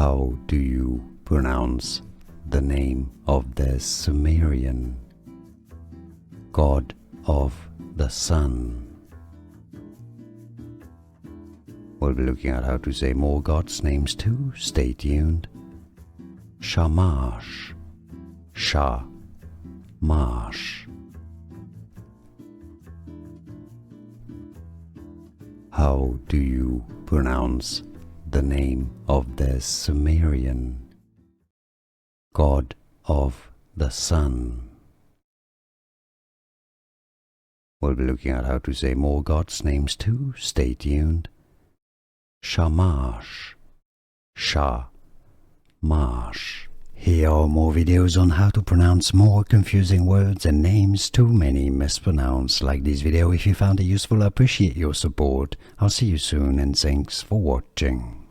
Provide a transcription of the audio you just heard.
How do you pronounce the name of the Sumerian god of the sun? We'll be looking at how to say more gods' names too. Stay tuned. Shamash, Shamash. How do you pronounce the name of the Sumerian god of the sun? We'll be looking at how to say more gods' names too. Stay tuned. Shamash, Shamash. Here are more videos on how to pronounce more confusing words and names too many mispronounced. Like this video if you found it useful. I appreciate your support. I'll see you soon and thanks for watching.